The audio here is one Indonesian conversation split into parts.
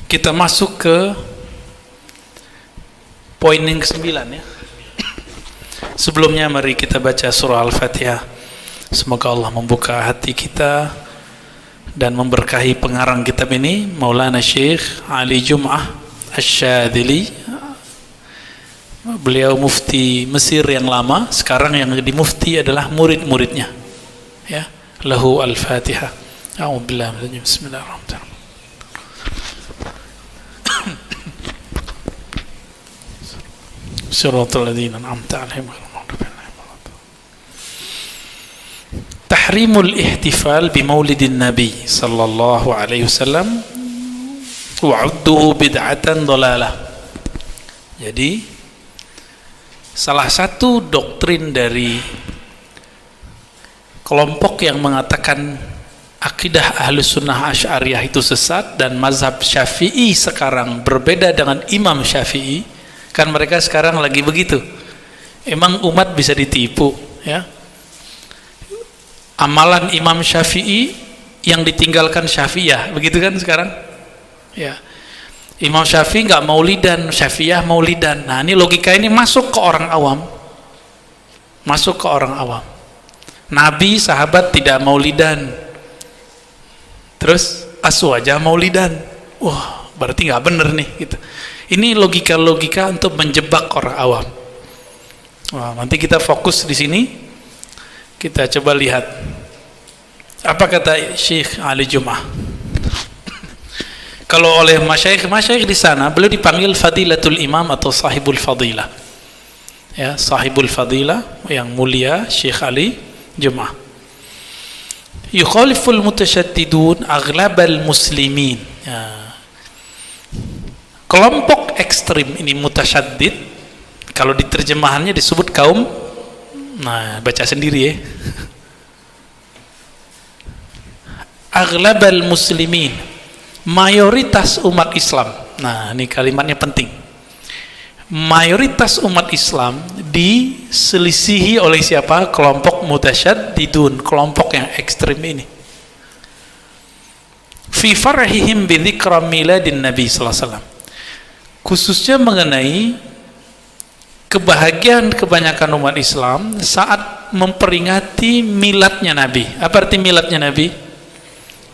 Kita masuk ke poin yang ke-9 ya. Sebelumnya mari kita baca surah Al-Fatihah. Semoga Allah membuka hati kita dan memberkahi pengarang kitab ini, Maulana Syekh Ali Jum'ah Asy-Syadzili. Beliau mufti Mesir yang lama, sekarang yang jadi mufti adalah murid-muridnya. Ya, lahu Al-Fatihah. A'udzubillahi minasyaitonir rajim. Bismillahirrahmanirrahim. Siratal ladzina an'amta 'alaihim ghairil maghdubi 'alaihim waladdallin. Tahrimul ihtifal bi maulidin nabi sallallahu alaihi wasallam wa 'udduhu bid'atan dhalalah. Jadi salah satu doktrin dari kelompok yang mengatakan akidah Ahlus Sunnah Asy'ariyah itu sesat dan mazhab Syafi'i sekarang berbeda dengan Imam Syafi'i. Kan mereka sekarang lagi begitu. Emang umat bisa ditipu ya? Amalan Imam Syafi'i yang ditinggalkan Syafi'iyah, begitu kan sekarang? Ya. Imam Syafi'i nggak maulidan, Syafi'iyah maulidan. Nah, ini logika ini masuk ke orang awam. Masuk ke orang awam. Nabi, sahabat tidak maulidan. Terus aswaja maulidan. Wah, berarti nggak bener nih gitu. Ini logika-logika untuk menjebak orang awam. Wah, nanti kita fokus di sini. Kita coba lihat apa kata Syekh Ali Jum'ah. Kalau oleh masyayikh di sana, beliau dipanggil Fadilatul Imam atau Sahibul Fadilah. Ya, Sahibul Fadilah yang mulia Syekh Ali Jum'ah. Yukhaliful mutasyaddidun aghlabal muslimin. Ya. Kelompok ekstrim ini mutasyaddid, kalau diterjemahannya disebut kaum, nah baca sendiri ya. Aghlabal muslimin, mayoritas umat Islam. Nah, ini kalimatnya penting. Mayoritas umat Islam diselisihi oleh siapa? Kelompok mutasyaddidun, kelompok yang ekstrim ini. Fi farhihim bi dzikra miladin Nabi sallallahu alaihi wasallam. Khususnya mengenai kebahagiaan kebanyakan umat Islam saat memperingati miladnya Nabi. Apa arti miladnya Nabi?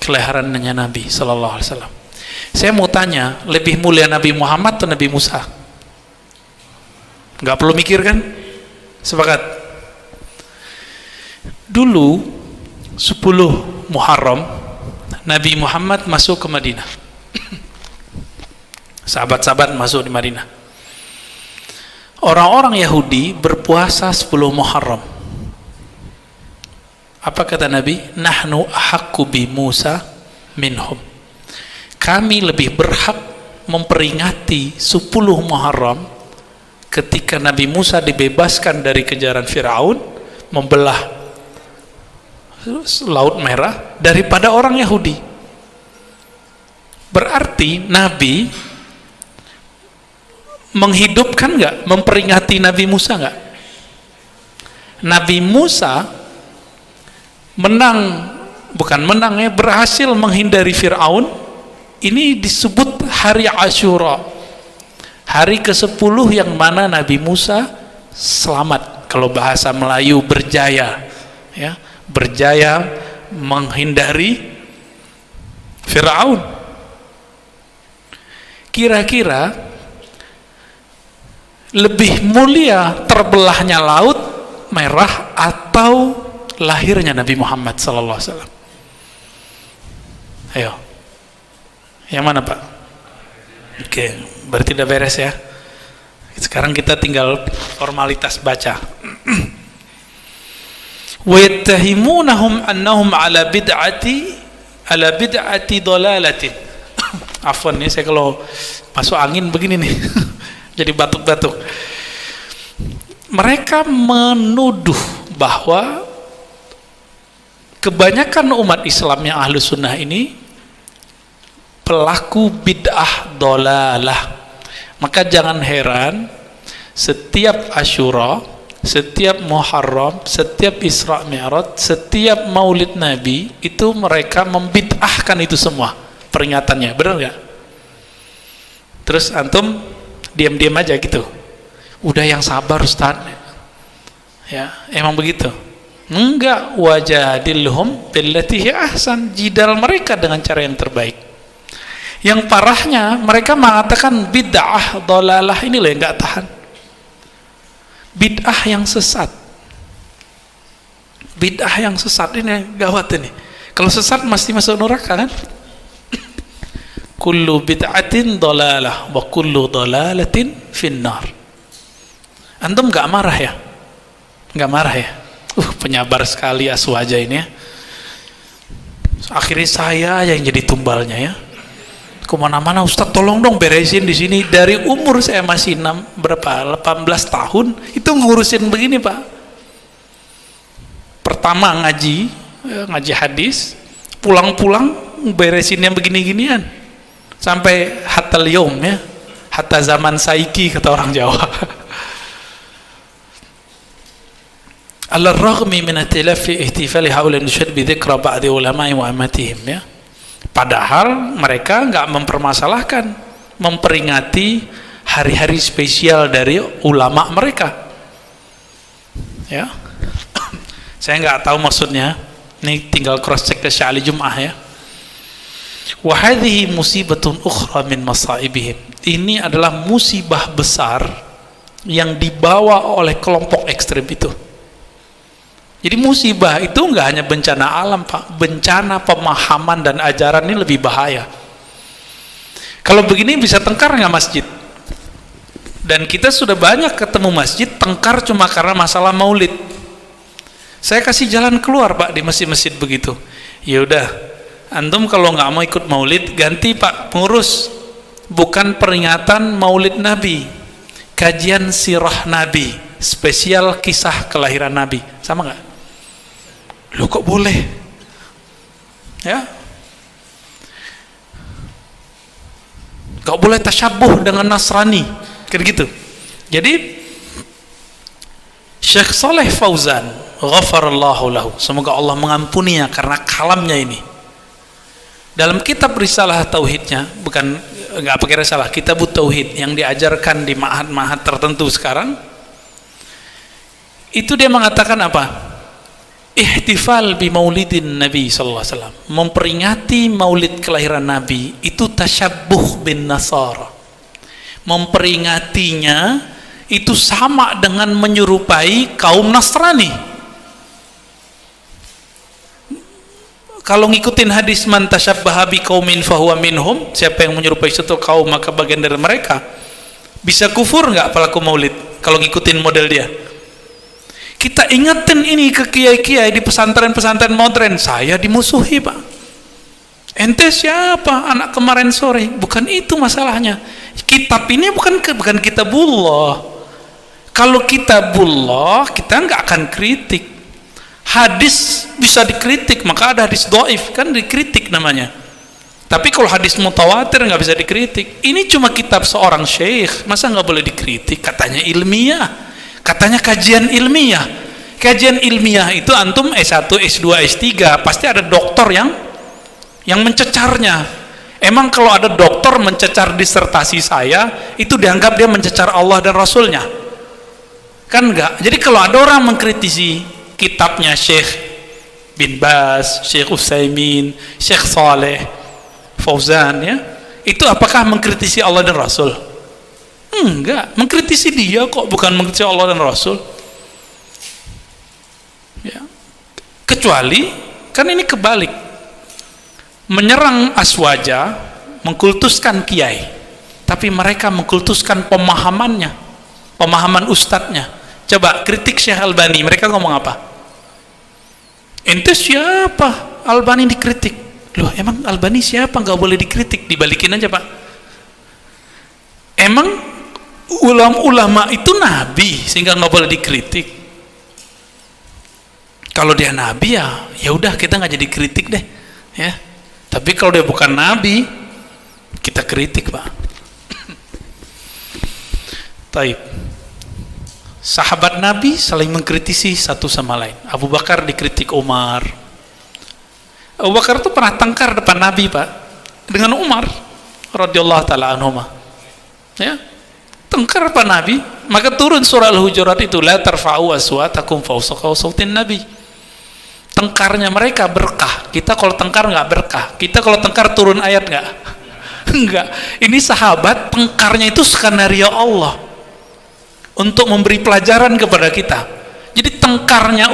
Kelahirannya Nabi sallallahu alaihi wasallam. Saya mau tanya, lebih mulia Nabi Muhammad atau Nabi Musa? Nggak perlu mikir kan? Sepakat. Dulu 10 Muharram Nabi Muhammad masuk ke Madinah. Sahabat-sahabat masuk di Madinah. Orang-orang Yahudi berpuasa 10 Muharram. Apa kata Nabi? Nahnu ahaqqu bi Musa minhum. Kami lebih berhak memperingati 10 Muharram ketika Nabi Musa dibebaskan dari kejaran Firaun, membelah Laut Merah, daripada orang Yahudi. Berarti Nabi menghidupkan nggak, memperingati Nabi Musa nggak? Nabi Musa berhasil menghindari Fir'aun. Ini disebut hari Asyura, hari ke-10 yang mana Nabi Musa selamat. Kalau bahasa Melayu berjaya, ya, berjaya menghindari Fir'aun. Kira-kira lebih mulia terbelahnya Laut Merah atau lahirnya Nabi Muhammad sallallahu alaihi wasallam? Ayo, yang mana Pak? Oke, berarti udah beres ya. Sekarang kita tinggal formalitas baca. Wa yattahimunahum annahum ala bid'ati dhalalatin. Afwan nih, saya kalau masuk angin begini nih. Jadi batuk-batuk. Mereka menuduh bahwa kebanyakan umat Islam yang ahlu sunnah ini pelaku bid'ah dhalalah. Maka jangan heran setiap Asyura, setiap Muharram, setiap Isra Mi'raj, setiap Maulid Nabi itu mereka membid'ahkan itu semua peringatannya. Benar nggak? Terus antum diam-diam aja gitu. Udah yang sabar Ustaz. Ya, emang begitu? Enggak, wajadilhum billati hiya ahsan, jidal mereka dengan cara yang terbaik. Yang parahnya mereka mengatakan bid'ah dhalalah, ini loh yang enggak tahan. Bid'ah yang sesat. Bid'ah yang sesat ini gawat ini. Kalau sesat mesti masuk neraka kan? Kullu bid'atin dhalalah wa kullu dhalalatin finnar. Antum enggak marah ya? Enggak marah ya? Penyabar sekali Aswaja ini ya. Akhirnya saya yang jadi tumbalnya ya. Kemana-mana Ustaz tolong dong beresin di sini. Dari umur saya masih 18 tahun itu ngurusin begini Pak. Pertama ngaji hadis, pulang-pulang beresin yang begini-ginian sampai hatta yaum ya, hatta zaman saiki kata orang Jawa. Al-raghmi min atilafi ihtifali haula nusyad bi dzikra ba'di ulama'i wa amatihim ya. Padahal mereka enggak mempermasalahkan memperingati hari-hari spesial dari ulama mereka. Ya. Saya enggak tahu maksudnya. Ini tinggal cross check ke Sya'ali Jum'ah ya. Wa hadhihi musibatun ukhra min masaibihim. Ini adalah musibah besar yang dibawa oleh kelompok ekstrem itu. Jadi musibah itu enggak hanya bencana alam Pak, bencana pemahaman dan ajaran ini lebih bahaya. Kalau begini bisa tengkar nggak masjid? Dan kita sudah banyak ketemu masjid tengkar cuma karena masalah maulid. Saya kasih jalan keluar Pak di masjid-masjid begitu. Ya udah, antum kalau nggak mau ikut maulid ganti Pak pengurus, bukan peringatan maulid Nabi, kajian sirah Nabi, spesial kisah kelahiran Nabi, sama nggak? Loh kok boleh? Ya, nggak boleh tasyabuh dengan Nasrani, kayak gitu. Jadi Syekh Saleh Fauzan, ghafarallahu lahu, semoga Allah mengampuninya karena kalamnya ini. Dalam kitab risalah tauhidnya, bukan nggak pakai risalah, kitab tauhid yang diajarkan di ma'had-ma'had tertentu sekarang, itu dia mengatakan apa? Ihtifal bi maulidin Nabi sallallahu alaihi wasallam, memperingati maulid kelahiran Nabi itu tasyabbuh bin Nasara. Memperingatinya itu sama dengan menyerupai kaum Nasrani. Kalau ngikutin hadis man tasyabbaha bi qaumin fahuwa minhum, siapa yang menyerupai suatu kaum maka bagian dari mereka. Bisa kufur nggak pelaku maulid kalau ngikutin model dia? Kita ingetin ini ke kiai-kiai di pesantren-pesantren modern, saya dimusuhi Pak. Ente siapa? Anak kemarin sore. Bukan itu masalahnya. Kitab ini bukan kitabullah. Kalau kitabullah kita nggak akan kritik. Hadis bisa dikritik, maka ada hadis dhaif kan dikritik namanya. Tapi kalau hadis mutawatir nggak bisa dikritik. Ini cuma kitab seorang syekh, masa nggak boleh dikritik? Katanya ilmiah. Katanya kajian ilmiah. Kajian ilmiah itu antum S1, S2, S3 pasti ada doktor yang mencecarnya. Emang kalau ada doktor mencecar disertasi saya, itu dianggap dia mencecar Allah dan Rasulnya? Kan enggak. Jadi kalau ada orang mengkritisi kitabnya Syekh bin Baz, Syekh Utsaimin, Syekh Saleh Fauzan ya, itu apakah mengkritisi Allah dan Rasul? Enggak, mengkritisi dia kok, bukan mengkritisi Allah dan Rasul ya. Kecuali kan ini kebalik, menyerang Aswaja mengkultuskan kiai, tapi mereka mengkultuskan pemahamannya, pemahaman ustadznya. Coba kritik Syekh Albani, mereka ngomong apa? Ente siapa Albani dikritik? Loh emang Albani siapa, nggak boleh dikritik? Dibalikin aja Pak. Emang ulama itu nabi sehingga nggak boleh dikritik? Kalau dia nabi ya udah kita nggak jadi kritik deh ya. Tapi kalau dia bukan nabi kita kritik Pak. Taib. Sahabat Nabi saling mengkritisi satu sama lain. Abu Bakar dikritik Umar. Abu Bakar itu pernah tengkar depan Nabi Pak dengan Umar radhiyallahu taala anhuma. Ya, tengkar apa Nabi? Maka turun surah Al-Hujurat itu, la tarfa'u aswatakum fawqa sautin Nabi. Tengkarnya mereka berkah. Kita kalau tengkar nggak berkah. Kita kalau tengkar turun ayat nggak? Enggak. Ini sahabat tengkarnya itu skenario Allah untuk memberi pelajaran kepada kita. Jadi tengkarnya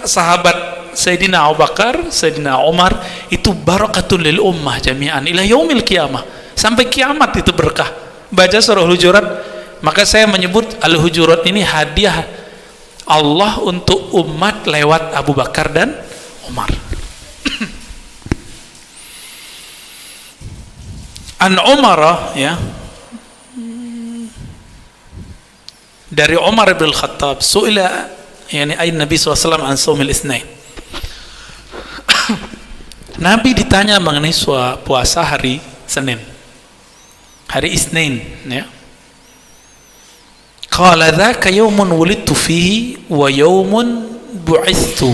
sahabat Sayyidina Abu Bakar, Sayyidina Umar itu barakatun lil ummah jami'an ila yaumil qiyamah. Sampai kiamat itu berkah. Baca surah Al-Hujurat. Maka saya menyebut Al-Hujurat ini hadiah Allah untuk umat lewat Abu Bakar dan Umar. An Umar, ya, dari Umar bin Khattab, su'ila yani ay Nabi SAW an saumil itsnain. Nabi ditanya mengenai puasa hari Senin, hari Isnin, ya. Qala dzaka yaumun wulidtu fihi wa yaumun bu'ithtu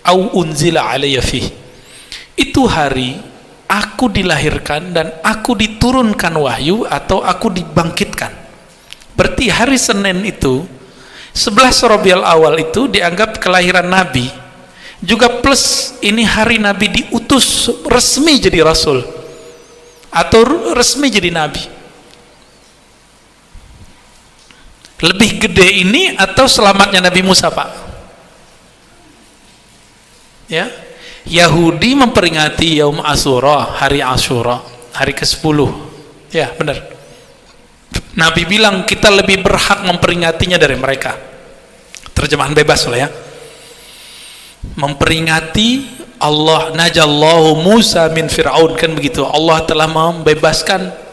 au unzila alayya fihi. Itu hari aku dilahirkan dan aku diturunkan wahyu atau aku dibangkitkan. Berarti hari Senin itu 11 Rabiul Awal itu dianggap kelahiran Nabi, juga plus ini hari Nabi diutus resmi jadi Rasul atau resmi jadi Nabi. Lebih gede ini atau selamatnya Nabi Musa, Pak? Ya, Yahudi memperingati Yaum Asyura, hari Asyura, hari ke-10. Ya, benar. Nabi bilang kita lebih berhak memperingatinya dari mereka. Terjemahan bebas lah ya. Memperingati Allah, najallahu Musa min Fir'aun, kan begitu. Allah telah membebaskan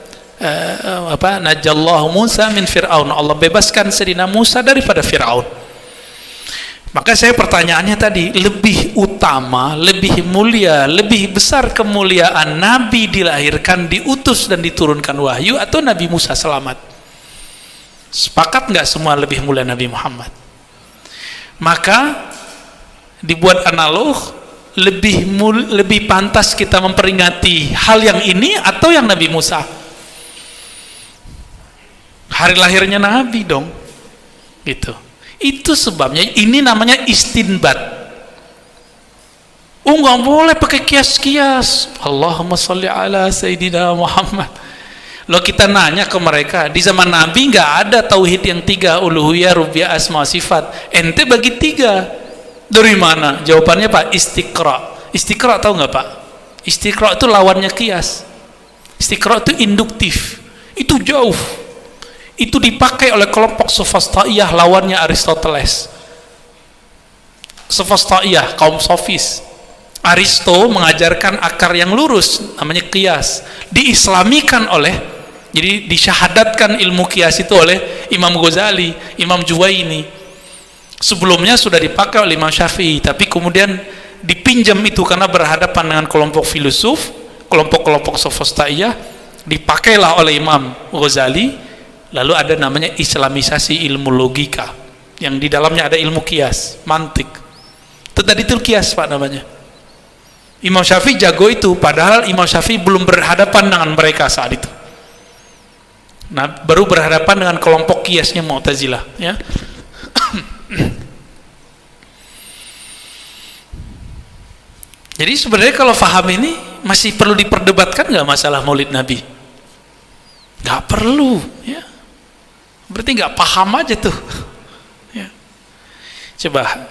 najallahu Musa min Fir'aun. Allah bebaskan Sayyidina Musa daripada Fir'aun. Maka saya pertanyaannya tadi, lebih utama, lebih mulia, lebih besar kemuliaan Nabi dilahirkan, diutus dan diturunkan wahyu atau Nabi Musa selamat? Sepakat nggak semua lebih mulia Nabi Muhammad? Maka dibuat analog, lebih pantas kita memperingati hal yang ini atau yang Nabi Musa? Hari lahirnya Nabi dong, gitu. Itu sebabnya ini namanya istinbat. Nggak boleh pakai kias-kias. Allahumma sholli ala Sayyidina Muhammad. Lo kita nanya ke mereka, di zaman Nabi nggak ada tauhid yang 3, uluhiyah, rububiyah, asma, sifat. Ente bagi 3. Dari mana? Jawabannya Pak, istiqra. Istiqra tahu nggak Pak? Istiqra itu lawannya kias. Istiqra itu induktif. Itu jauh. Itu dipakai oleh kelompok Sofastaiyah, lawannya Aristoteles. Sofastaiyah, kaum sofis. Aristo mengajarkan akar yang lurus, namanya kias. Diislamikan oleh, jadi disyahadatkan ilmu kias itu oleh Imam Ghazali, Imam Juwaini. Sebelumnya sudah dipakai oleh Imam Syafi'i, tapi kemudian dipinjam itu karena berhadapan dengan kelompok filosof, kelompok-kelompok Sofastaiyah, dipakailah oleh Imam Ghazali. Lalu ada namanya islamisasi ilmu logika, yang di dalamnya ada ilmu kias, mantik. Itu tadi itu kias Pak namanya. Imam Syafi'i jago itu, padahal Imam Syafi'i belum berhadapan dengan mereka saat itu. Nah, baru berhadapan dengan kelompok kiasnya Mu'tazilah, ya. Jadi sebenarnya kalau faham ini masih perlu diperdebatkan nggak masalah Maulid Nabi? Nggak perlu, ya. Berarti nggak paham aja tuh, ya. Coba,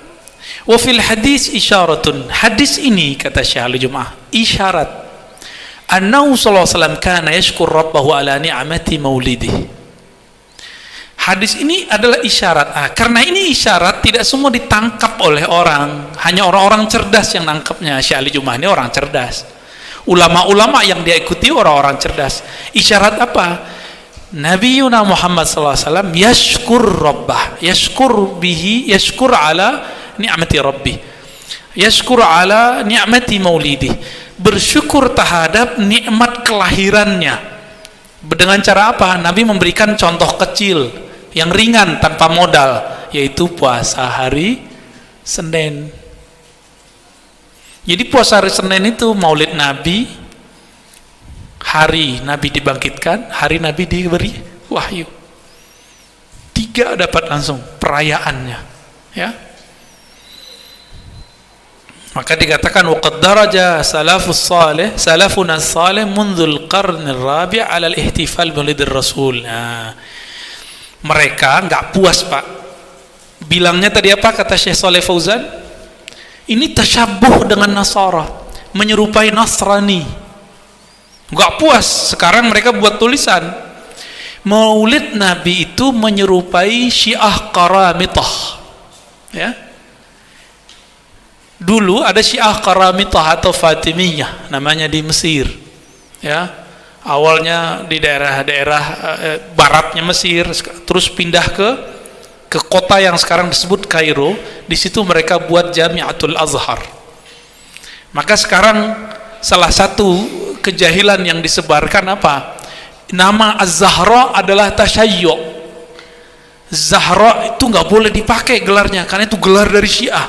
wa fil hadis isyaratun. Hadis ini kata Syekh Al-Jum'ah, isyarat annahu sallallahu alaihi wasallam kana yashkur rabbahu ala ni'mati maulidih. Hadis ini adalah isyarat. Karena ini isyarat, tidak semua ditangkap oleh orang, hanya orang-orang cerdas yang nangkapnya. Syekh Al-Jum'ah ini orang cerdas, ulama-ulama yang dia ikuti orang-orang cerdas. Isyarat apa? Nabi Yuna Muhammad SAW yashkur rabbah, yashkur bihi, yashkur ala ni'mati rabbi, yashkur ala ni'mati maulidi, bersyukur terhadap nikmat kelahirannya. Dengan cara apa? Nabi memberikan contoh kecil yang ringan tanpa modal, yaitu puasa hari Senin. Jadi puasa hari Senin itu maulid Nabi, hari Nabi dibangkitkan, hari Nabi diberi wahyu. 3 dapat langsung perayaannya, ya. Maka dikatakan waqad daraja salafuna salih mundzul qarnir rabi' 'ala al-ihtifal biwalidir rasul. Nah, mereka enggak puas, Pak. Bilangnya tadi apa kata Syekh Shalih Fauzan? Ini tasyabuh dengan Nasara, menyerupai Nasrani. Enggak puas, sekarang mereka buat tulisan Maulid Nabi itu menyerupai Syiah Qaramitah. Ya. Dulu ada Syiah Qaramitah atau Fatimiyah namanya di Mesir. Ya. Awalnya di daerah-daerah baratnya Mesir, terus pindah ke kota yang sekarang disebut Kairo. Di situ mereka buat Jami'atul Azhar. Maka sekarang salah satu kejahilan yang disebarkan apa? Nama Az-Zahra adalah tasyayyu'. Zahra itu nggak boleh dipakai gelarnya karena itu gelar dari Syiah.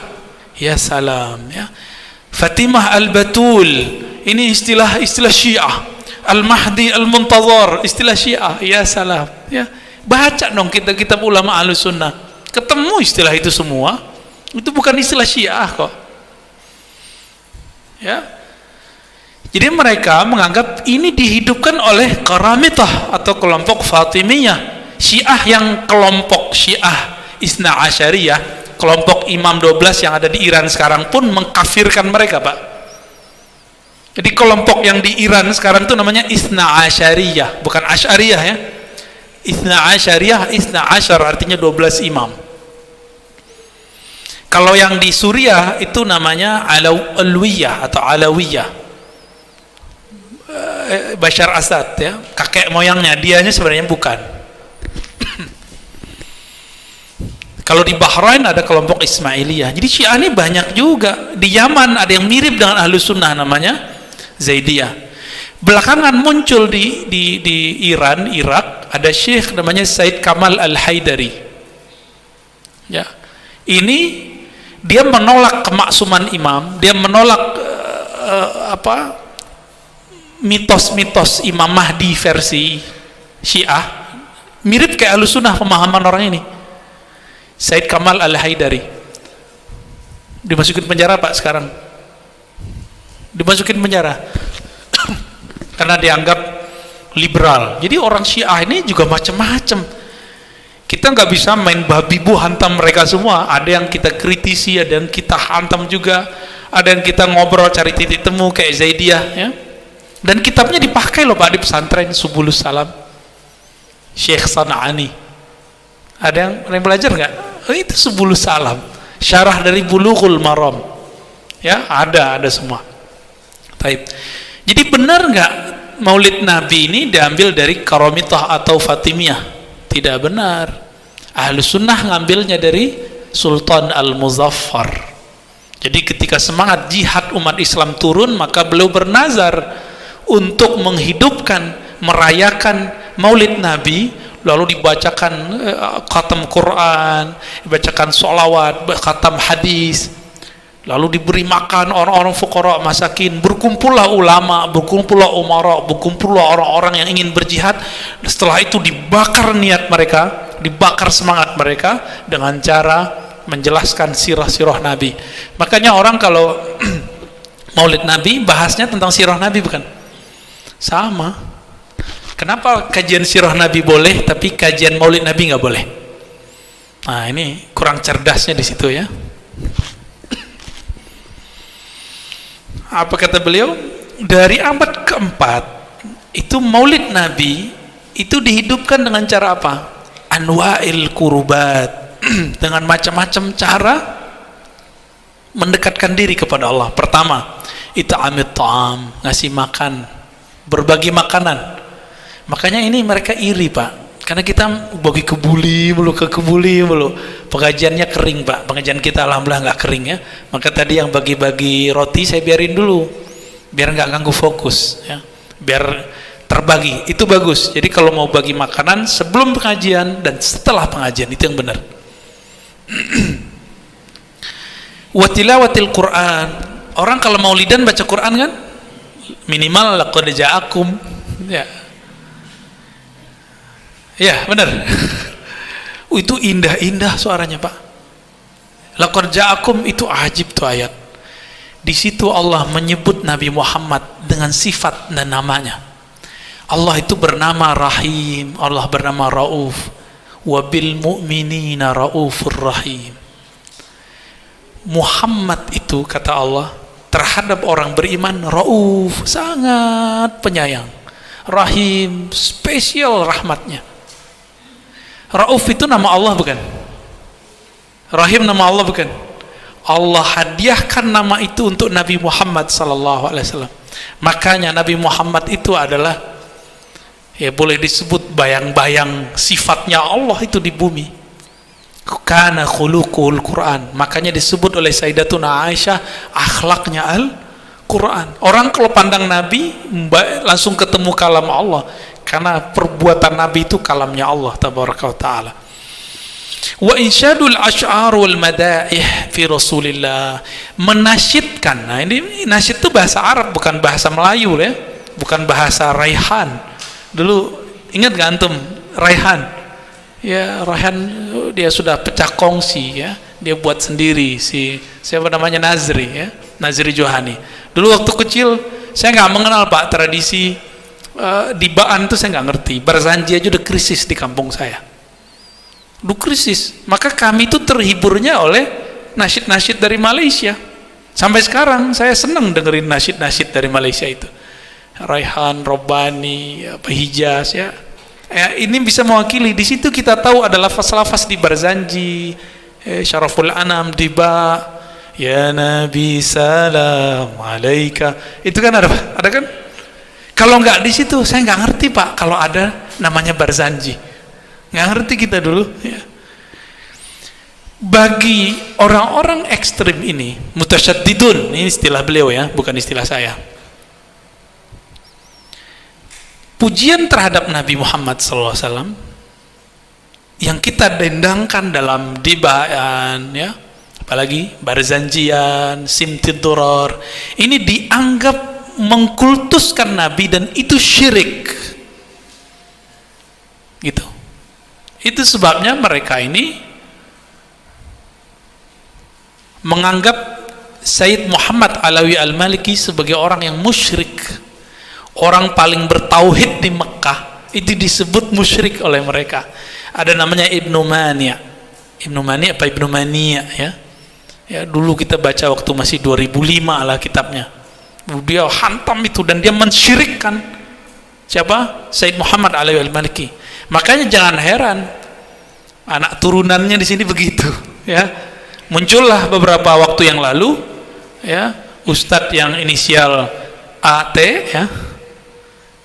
Ya salam, ya. Fatimah Al-Batul ini istilah Syiah. Al-Mahdi Al-Muntazar istilah Syiah. Ya salam, ya. Baca dong kita kitab ulama Ahlus Sunnah. Ketemu istilah itu semua. Itu bukan istilah Syiah kok. Ya. Jadi mereka menganggap ini dihidupkan oleh Qaramitah atau kelompok Fatimiyah. Syiah yang kelompok Syiah Isna Asyariyah, kelompok Imam 12 yang ada di Iran sekarang pun mengkafirkan mereka, Pak. Jadi kelompok yang di Iran sekarang itu namanya Isna Asyariyah, bukan Asyariyah, ya. Isna Asyariyah, Isna Asyar artinya 12 imam. Kalau yang di Suriah itu namanya Alawiyah atau Alawiyah. Bashar Assad, ya, kakek moyangnya, dianya sebenarnya bukan. Kalau di Bahrain ada kelompok Ismailiyah. Jadi Syiah ini banyak juga. Di Yaman ada yang mirip dengan Ahlus Sunnah namanya Zaidiyah. Belakangan muncul di Iran, Irak ada syekh namanya Said Kamal Al-Haidari. Ya. Ini dia menolak kemaksuman imam, dia menolak mitos-mitos Imam Mahdi versi Syiah, mirip kayak Ahlus Sunnah pemahaman orang ini. Said Kamal Al-Haidari dimasukin penjara, Pak, sekarang dimasukin penjara karena dianggap liberal. Jadi orang Syiah ini juga macam-macam. Kita nggak bisa main babi bu hantam mereka semua. Ada yang kita kritisi, ada yang kita hantam juga, ada yang kita ngobrol cari titik temu kayak Zaidiyah, ya. Dan kitabnya dipakai loh, Pak, di pesantren Subulus Salam Syekh Sana'ani. Ada yang belajar nggak? Oh, itu Subulus Salam, syarah dari Bulughul Maram, ya, ada semua. Taib. Jadi benar nggak Maulid Nabi ini diambil dari Qaramitah atau Fatimiyah? Tidak benar. Ahlus Sunnah ngambilnya dari Sultan Al-Muzaffar. Jadi ketika semangat jihad umat Islam turun, maka beliau bernazar untuk menghidupkan, merayakan Maulid Nabi, lalu dibacakan khatam Quran, dibacakan sholawat, khatam hadis, lalu diberi makan orang-orang fuqara masakin, berkumpullah ulama, berkumpullah umara, berkumpullah orang-orang yang ingin berjihad. Setelah itu dibakar niat mereka, dibakar semangat mereka dengan cara menjelaskan sirah-sirah Nabi. Makanya orang kalau Maulid Nabi bahasnya tentang sirah Nabi, bukan? Sama. Kenapa kajian sirah Nabi boleh tapi kajian Maulid Nabi nggak boleh? Nah, ini kurang cerdasnya di situ, ya. Apa kata beliau? Dari abad keempat itu Maulid Nabi itu dihidupkan dengan cara apa? Anwa'il kurubat, dengan macam-macam cara mendekatkan diri kepada Allah. Pertama, it'amit ta'am, ngasih makan, berbagi makanan. Makanya ini mereka iri, Pak, karena kita bagi kebuli mulu, pengajiannya kering, Pak. Pengajian kita alhamdulillah nggak kering, ya. Maka tadi yang bagi-bagi roti saya biarin dulu, biar nggak ganggu fokus, ya, biar terbagi. Itu bagus. Jadi kalau mau bagi makanan sebelum pengajian dan setelah pengajian, itu yang benar. Wa tilawatil Quran. Orang kalau maulidan baca Quran kan minimal laqad ja'akum, ya. Ya, benar. Itu indah-indah suaranya, Pak. Laqad ja'akum, itu ajib tuh ayat. Di situ Allah menyebut Nabi Muhammad dengan sifat dan namanya. Allah itu bernama Rahim, Allah bernama Rauf. Wa bil mu'minina raufur rahim. Muhammad itu, kata Allah, terhadap orang beriman Rauf, sangat penyayang. Rahim, spesial rahmatnya. Rauf itu nama Allah bukan? Rahim nama Allah bukan? Allah hadiahkan nama itu untuk Nabi Muhammad sallallahu alaihi wasallam. Makanya Nabi Muhammad itu adalah, ya boleh disebut bayang-bayang sifatnya Allah itu di bumi. Kana khuluqul Quran. Makanya disebut oleh Sayyidatuna Aisyah akhlaknya Al-Quran. Orang kalau pandang Nabi langsung ketemu kalam Allah, karena perbuatan Nabi itu kalamnya Allah tabaraka wa taala. Wa insyadul asy'ar wal madaih fi Rasulillah, menasyidkan. Nah, ini nasyid itu bahasa Arab, bukan bahasa Melayu ya, bukan bahasa Raihan. Dulu ingat gak antum Raihan? Ya, Raihan dia sudah pecah kongsi ya, dia buat sendiri, si siapa namanya, Nazri ya, Nazri Johani. Dulu waktu kecil saya nggak mengenal Pak tradisi dibaan itu, saya nggak ngerti. Barzanji aja udah krisis di kampung saya. Lu krisis, maka kami itu terhiburnya oleh nasyid-nasyid dari Malaysia. Sampai sekarang saya senang dengerin nasyid-nasyid dari Malaysia itu, Raihan, Robani, Hijaz ya. Ini bisa mewakili. Di situ kita tahu ada lafaz-lafaz di Barzanji, Syaraful Anam, Diba, ya Nabi salam alaika. Itu kan ada kan? Kalau nggak di situ saya nggak ngerti Pak. Kalau ada namanya Barzanji, nggak ngerti kita dulu ya. Bagi orang-orang ekstrim ini, mutasyaddidun, ini istilah beliau ya, bukan istilah saya. Pujian terhadap Nabi Muhammad SAW yang kita dendangkan dalam dibaan ya, apalagi Barzanjian, Simtid Durar, ini dianggap mengkultuskan Nabi, dan itu syirik gitu. Itu sebabnya mereka ini menganggap Sayyid Muhammad Alawi Al-Maliki sebagai orang yang musyrik, orang paling bertauhid di Mekah. Itu disebut musyrik oleh mereka. Ada namanya Ibnu Mani'. Ibnu Mani' apa Ibnu Mani' ya? Ya dulu kita baca waktu masih 2005 lah kitabnya. Dia hantam itu, dan dia mensyirikkan siapa? Sayyid Muhammad Alawi Al-Maliki. Makanya jangan heran anak turunannya di sini begitu ya. Muncullah beberapa waktu yang lalu ya, ustadz yang inisial AT ya,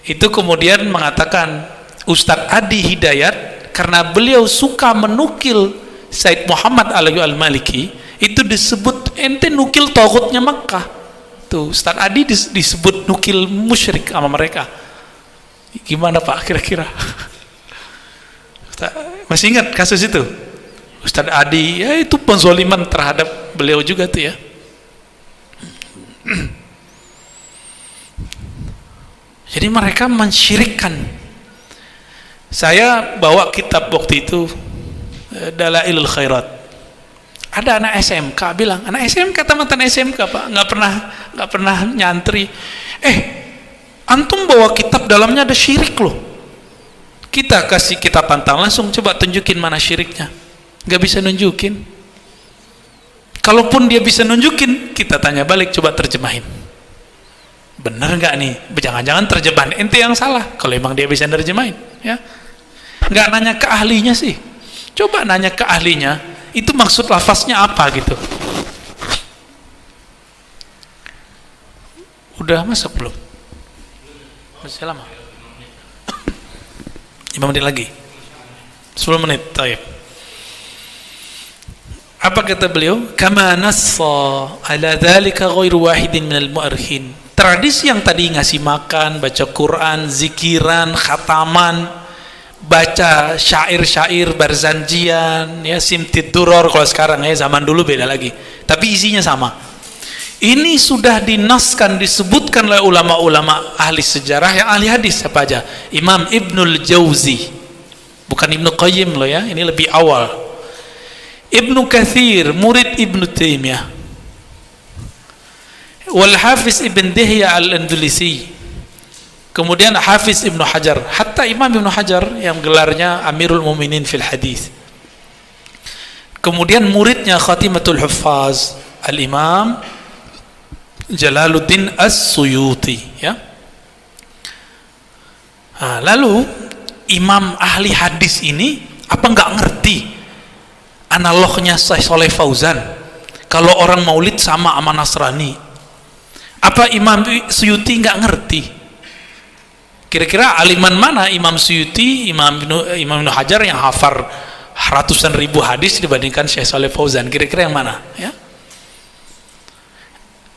itu kemudian mengatakan Ustadz Adi Hidayat, karena beliau suka menukil Sayyid Muhammad Alawi Al-Maliki, itu disebut ente nukil tauhidnya Makkah. Tuh Ustadz Adi disebut nukil musyrik sama mereka. Gimana Pak kira-kira? Masih ingat kasus itu? Ustadz Adi ya, itu penzoliman terhadap beliau juga tuh ya. Jadi mereka mensyirikkan. Saya bawa kitab waktu itu, Dalailul Khairat. Ada anak SMK bilang, anak SMK, tamatan SMK Pak, nggak pernah nyantri. Antum bawa kitab dalamnya ada syirik loh. Kita kasih kitab pantang, langsung coba tunjukin mana syiriknya. Nggak bisa nunjukin. Kalaupun dia bisa nunjukin, kita tanya balik, coba terjemahin. Benar nggak nih? Jangan-jangan terjemahan ente yang salah. Kalau emang dia bisa terjemahin, ya. Nggak nanya ke ahlinya sih. Coba nanya ke ahlinya, itu maksud lafaznya apa gitu. Udah masuk belum? Masih lama? 5 menit lagi. 10 menit. Taib. Apa kata beliau? Kama nassa ala dzalika ghairu wahidin minal mu'arikhin. Tradisi yang tadi ngasih makan, baca Quran, zikiran, khataman, baca syair-syair, Barzanjian, ya, Simtid Durar kalau sekarang ya, zaman dulu beda lagi. Tapi isinya sama. Ini sudah dinaskan, disebutkan oleh ulama-ulama ahli sejarah yang ahli hadis. Apa aja? Imam Ibnul Jauzi, bukan Ibnu Qayyim loh ya, ini lebih awal. Ibnu Katsir murid Ibnu Taimiyah, wal Hafiz Ibn Dihya al-Andalusi, kemudian Hafiz Ibnu Hajar, hatta Imam Ibnu Hajar yang gelarnya Amirul Mukminin fil Hadis, kemudian muridnya Khatimatul Huffaz Al-Imam Jalaluddin As-Suyuti ya. Nah, lalu imam ahli hadis ini apa nggak ngerti analognya Syekh Shalih Fauzan kalau orang maulid sama Nasrani? Apa Imam Suyuti nggak ngerti? Kira-kira aliman mana Imam Suyuti, Imam Ibnu Hajar yang hafal ratusan ribu hadis dibandingkan Syekh Shalih Fauzan? Kira-kira yang mana ya?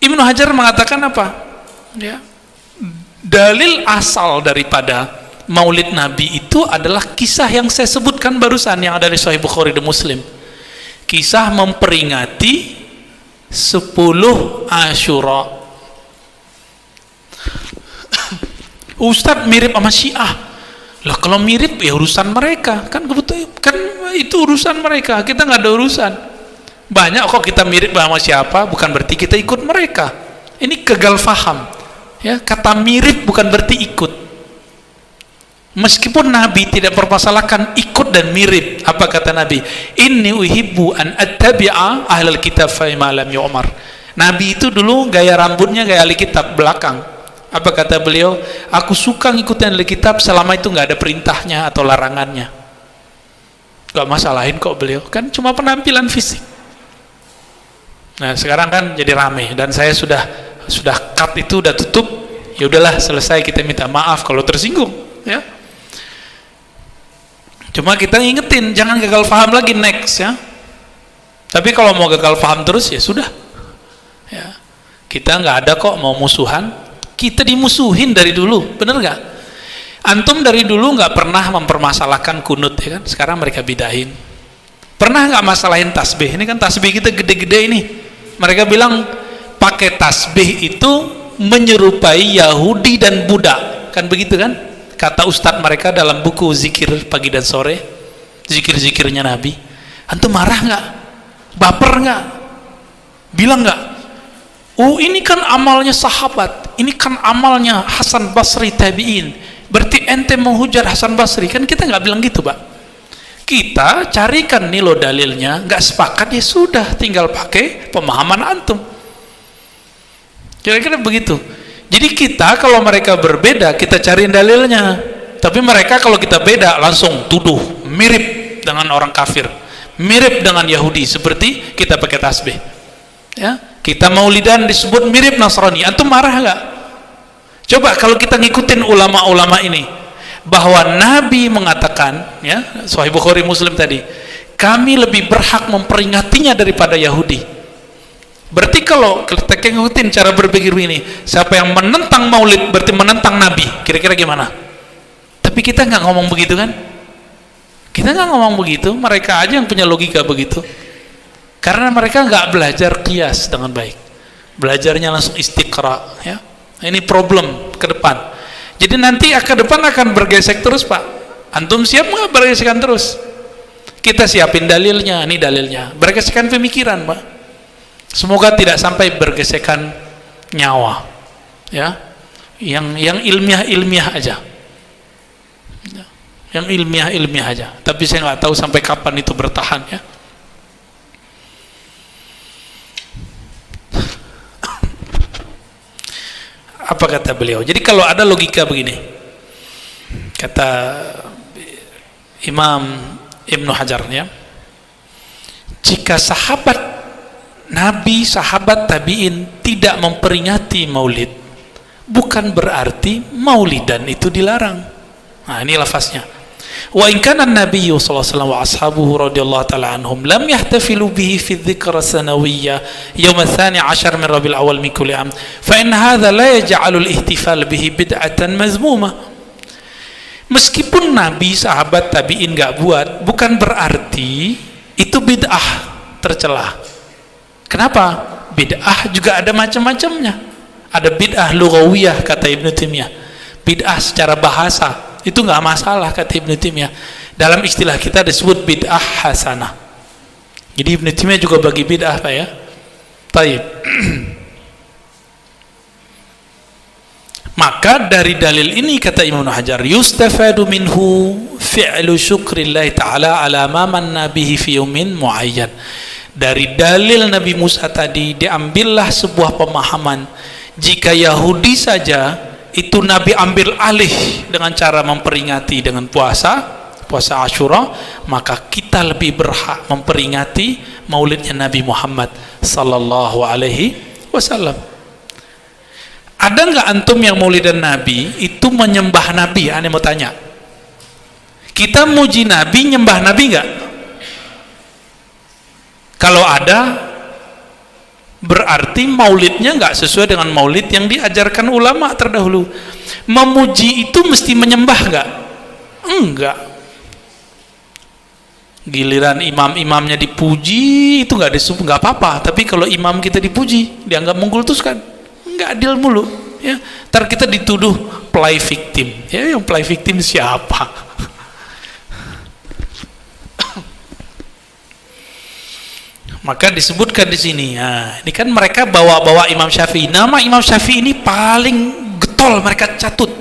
Ibnu Hajar mengatakan apa ya, dalil asal daripada maulid Nabi itu adalah kisah yang saya sebutkan barusan yang ada di Sahih Bukhari dan Muslim, kisah memperingati 10 Asyura. Ustadz mirip sama Syiah lah, kalau mirip ya urusan mereka kan, kebetulan kan itu urusan mereka, kita nggak ada urusan. Banyak kok kita mirip sama siapa, bukan berarti kita ikut mereka. Ini gagal faham ya, kata mirip bukan berarti ikut. Meskipun Nabi tidak mempermasalahkan ikut dan mirip. Apa kata Nabi? Inni uhibbu an attabi'a ahlal kitab fa ma lam yu'mar. Nabi itu dulu gaya rambutnya gaya ahli kitab belakang. Apa kata beliau? Aku suka ngikutin ahli kitab selama itu nggak ada perintahnya atau larangannya. Gak masalahin kok beliau, kan cuma penampilan fisik. Nah sekarang kan jadi rame dan saya sudah cut itu, udah tutup. Ya udahlah, selesai, kita minta maaf kalau tersinggung ya. Cuma kita ingetin jangan gagal paham lagi next ya. Tapi kalau mau gagal paham terus ya sudah ya. Kita nggak ada kok mau musuhan, kita dimusuhin dari dulu, bener nggak? Antum dari dulu nggak pernah mempermasalahkan kunut ya kan, sekarang mereka bidahin. Pernah nggak masalahin tasbih? Ini kan tasbih kita gede-gede ini. Mereka bilang pakai tasbih itu menyerupai Yahudi dan Buddha, kan begitu kan? Kata ustadz mereka dalam buku zikir pagi dan sore, zikir-zikirnya Nabi. Antum marah nggak? Baper nggak? Bilang nggak? Oh ini kan amalnya sahabat, ini kan amalnya Hasan Basri tabi'in, berarti ente menghujat Hasan Basri. Kan kita nggak bilang gitu Pak. Kita carikan nih lo dalilnya, nggak sepakat ya sudah, tinggal pakai pemahaman antum. Kira-kira begitu. Jadi kita kalau mereka berbeda, kita cariin dalilnya. Tapi mereka kalau kita beda, langsung tuduh mirip dengan orang kafir, mirip dengan Yahudi, seperti kita pakai tasbih ya. Kita maulidan disebut mirip Nasrani, antum marah nggak? Coba kalau kita ngikutin ulama-ulama ini, bahwa Nabi mengatakan ya, Sahih Bukhari Muslim tadi, kami lebih berhak memperingatinya daripada Yahudi. Berarti kalau kita ngikutin cara berpikir ini, siapa yang menentang maulid berarti menentang Nabi. Kira-kira gimana? Tapi kita nggak ngomong begitu kan? Kita nggak ngomong begitu, mereka aja yang punya logika begitu. Karena mereka nggak belajar qiyas dengan baik, belajarnya langsung istiqra ya. Ini problem ke depan. Jadi nanti ke depan akan bergesek terus Pak. Antum siap nggak bergesekan terus? Kita siapin dalilnya, ini dalilnya. Bergesekan pemikiran Pak. Semoga tidak sampai bergesekan nyawa ya. Yang ilmiah aja. Yang ilmiah aja. Tapi saya nggak tahu sampai kapan itu bertahan ya. Apa kata beliau? Jadi kalau ada logika begini, kata Imam Ibnu Hajar ya, jika sahabat Nabi, sahabat tabi'in tidak memperingati maulid, bukan berarti maulidan itu dilarang. Nah ini lafaznya. Wa in kana an-nabiy sallallahu alaihi wasallam wa ashabuhu radhiyallahu ta'ala anhum lam yahtafilu bihi fi dhikra sanawiyya yawm ats-tsani 'ashar min Rabiul Awwal min kulli 'am fa in hadha la yaj'alu al-ihtifal bihi bid'atan mazmumah. Meskipun Nabi, sahabat tabi'in enggak buat, bukan berarti itu bid'ah tercela. Kenapa? Bid'ah juga ada macam-macamnya. Ada bid'ah lughawiyah kata Ibnu Taimiyah. Bid'ah secara bahasa itu nggak masalah kata Ibnu Taimiyah. Dalam istilah kita disebut bid'ah hasanah. Jadi Ibnu Taimiyah juga bagi bid'ah, Pak, ya. Taib. Maka dari dalil ini kata Imam Hajar, yustafadu minhu fi'lu syukrillahi ta'ala ala ma manna bihi fi yaumin muayyan. Dari dalil Nabi Musa tadi diambillah sebuah pemahaman, jika Yahudi saja itu Nabi ambil alih dengan cara memperingati dengan puasa Asyura, maka kita lebih berhak memperingati maulidnya Nabi Muhammad sallallahu alaihi wasallam. Ada nggak antum yang maulidan Nabi itu menyembah Nabi? Aneh mau tanya. Kita muji Nabi, nyembah Nabi nggak? Kalau ada, berarti maulidnya nggak sesuai dengan maulid yang diajarkan ulama terdahulu. Memuji itu mesti menyembah nggak? Enggak. Giliran imam-imamnya dipuji itu nggak apa-apa. Tapi kalau imam kita dipuji, dianggap mengkultuskan, nggak adil mulu. Ya, ntar kita dituduh play victim. Ya, yang play victim siapa? Maka disebutkan di sini. Nah, ini kan mereka bawa-bawa Imam Syafi'i. Nama Imam Syafi'i ini paling getol mereka catut.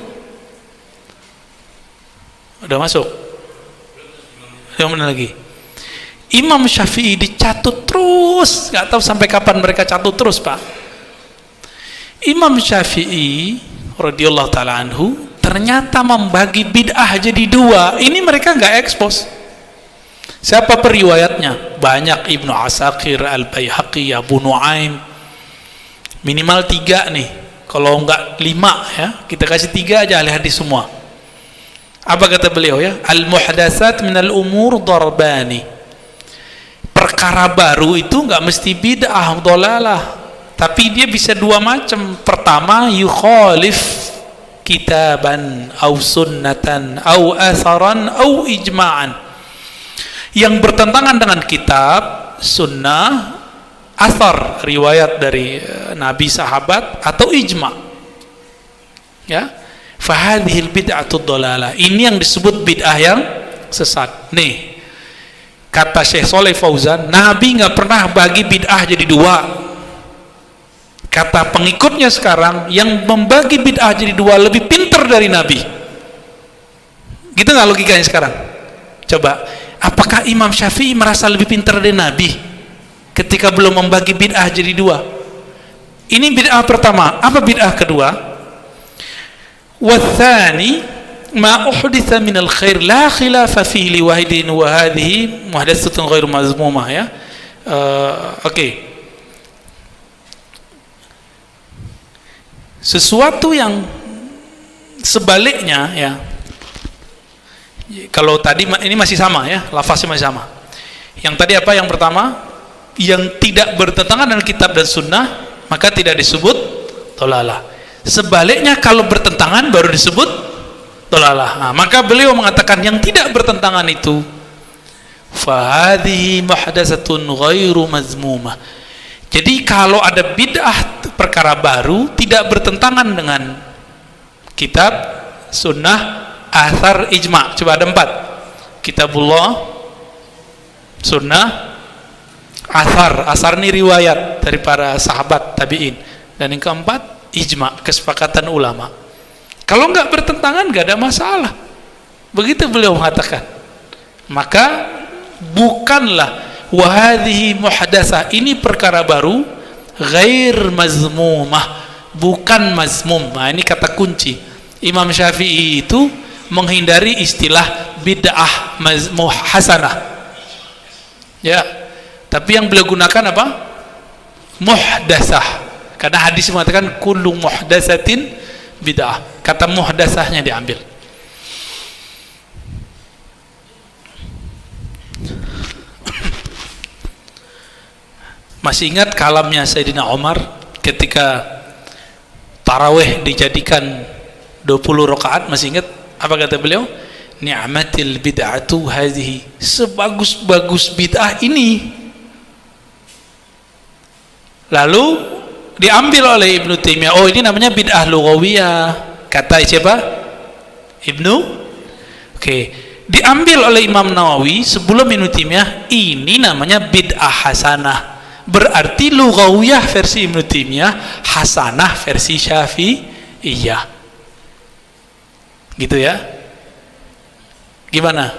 Udah masuk? Yang mana lagi? Imam Syafi'i dicatut terus, nggak tahu sampai kapan mereka catut terus, Pak. Imam Syafi'i radhiyallahu taala anhu ternyata membagi bid'ah jadi dua. Ini mereka nggak ekspos. Siapa periwayatnya? Banyak, Ibnu Asakir, Al-Baihaqi, Abu Nuaim. Minimal 3 nih. Kalau nggak 5 ya, kita kasih 3 aja ahli hadis semua. Apa kata beliau ya? Al-muhdatsat minal umur darbani. Perkara baru itu nggak mesti bid'ah dhalalah, tapi dia bisa 2 macam. Pertama, yukhalif kitaban au sunnatan au atharan au ijma'an. Yang bertentangan dengan kitab, sunnah, athar, riwayat dari nabi, sahabat, atau ijma'. Ya, fahadhil bid'atud dhalalah. Ini yang disebut bid'ah yang sesat. Nih, kata Syekh Shalih Fauzan, Nabi nggak pernah bagi bid'ah jadi 2. Kata pengikutnya sekarang, yang membagi bid'ah jadi 2 lebih pintar dari Nabi. Gitu nggak logikanya sekarang? Coba, apakah Imam Syafi'i merasa lebih pintar dari Nabi ketika belum membagi bid'ah jadi 2? Ini bid'ah pertama. Apa bid'ah kedua? Wathani ma uhditha minal khair la khilafa fihi liwahidin wa hadhihi muhdatsatun ghairu mazmumah, ya. Oke. Sesuatu yang sebaliknya, ya. Kalau tadi ini masih sama, ya, lafaznya masih sama. Yang tadi apa? Yang pertama, yang tidak bertentangan dengan kitab dan sunnah, maka tidak disebut dhalalah. Sebaliknya, kalau bertentangan baru disebut dhalalah. Nah, maka beliau mengatakan yang tidak bertentangan itu fahadhihi muhdatsatun ghairu mazmumah. Jadi kalau ada bid'ah perkara baru tidak bertentangan dengan kitab, sunnah, athar, ijma'. Coba ada 4. Kitabullah, sunnah, athar. Athar ini riwayat dari para sahabat, tabi'in. Dan yang keempat, ijma', kesepakatan ulama. Kalau nggak bertentangan nggak ada masalah. Begitu beliau mengatakan. Maka bukanlah wahadhihi muhdatsah, ini perkara baru, ghair mazmumah, bukan mazmum. Nah, ini kata kunci. Imam Syafi'i itu menghindari istilah bid'ah hasanah, ya, tapi yang beliau gunakan apa? Muhdatsah, karena hadis mengatakan kullu muhdatsatin bid'ah. Kata muhdatsahnya diambil. Masih ingat kalamnya Sayyidina Umar ketika tarawih dijadikan 20 rakaat? Masih ingat apa kata beliau? Ni'matil bid'atu hadhihi, sebagus-bagus bid'ah ini. Lalu diambil oleh Ibnu Taimiyah, oh ini namanya bid'ah lughawiyah. Kata siapa? Ibnu. Oke. diambil oleh Imam Nawawi sebelum Ibnu Taimiyah, ini namanya bid'ah hasanah. Berarti lughawiyah versi Ibnu Taimiyah, hasanah versi Syafi'iyah. Gitu ya. Gimana?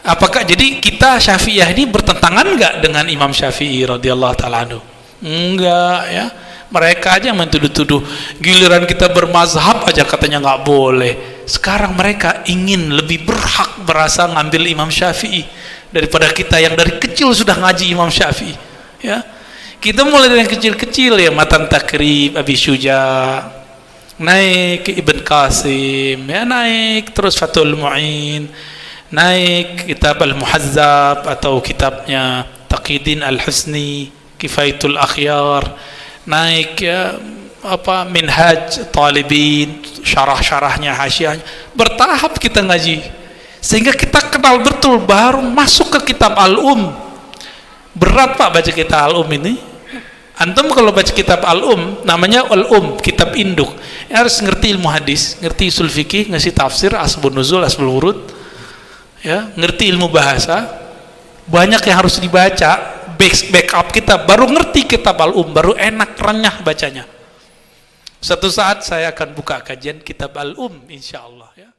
Apakah jadi kita Syafi'iyah ini bertentangan enggak dengan Imam Syafi'i radhiyallahu taala anhu? Enggak ya. Mereka aja yang mentuduh-tuduh, giliran kita bermazhab aja katanya nggak boleh. Sekarang mereka ingin lebih berhak berasa ngambil Imam Syafi'i daripada kita yang dari kecil sudah ngaji Imam Syafi'i. Ya, kita mulai dari yang kecil-kecil ya, Matan Takrib, Abi Syuja, naik ke Ibn Qasim, ya naik terus Fathul Mu'in, naik kitab Al-Muhazzab atau kitabnya Taqiyuddin Al-Husni, Kifayatul Akhyar, naik ya apa Minhaj Talibin, syarah-syarahnya, hasyiahnya, bertahap kita ngaji sehingga kita kenal betul, baru masuk ke kitab Al-Um. Berat Pak baca kitab Al-Um ini. Antum kalau baca kitab Al-Um, namanya Al-Um, kitab induk, ya harus ngerti ilmu hadis, ngerti usul fikih, ngerti tafsir, asbun nuzul, asbul wurud, ya, ngerti ilmu bahasa, banyak yang harus dibaca. Backup kita, baru ngerti kitab Al-Um, baru enak renyah bacanya. Suatu saat saya akan buka kajian kitab Al-Um insyaallah ya.